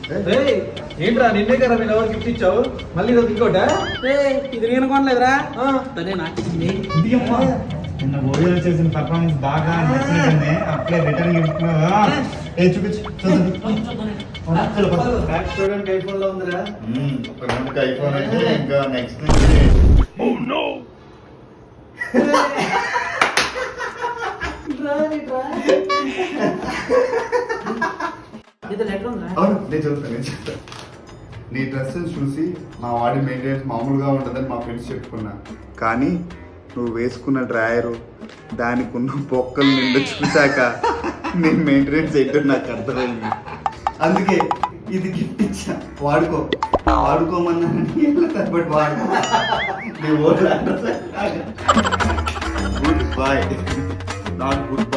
ఏంట్రా నిన్నే కదా మీరు ఎవరు గిఫ్ట్ ఇచ్చావు మళ్ళీ ఈరోజు ఇంకోట ఇది నేను కొనలేదురా నిన్న భోజనం చేసిన పర్ఫార్మెన్స్ బాగా నచ్చినట్టుంది. అప్పుడే రిటర్న్ గిఫ్ట్ చూపించు చూడడానికి ఐఫోన్ లో ఉందిరా. ఒక రెండుకి ఐఫోన్ అయితే ఇంకా నెక్స్ట్ అవును నేను చెప్తాను. నీ డ్రెస్ చూసి మా వాడి మెయింటెనెన్స్ మామూలుగా ఉంటుందని మా ఫ్రెండ్స్ చెప్పుకున్నా, కానీ నువ్వు వేసుకున్న డ్రాయరు దానికి ఉన్న పొక్కలు నిండు చూశాక నీ మెయింటెనెన్స్ ఏంటో నాకు అర్థమైంది. అందుకే ఇది గిఫ్ట్ ఇచ్చా, వాడుకోమన్నాను. బట్ వాడుకో నీ voter good boy, not good bye.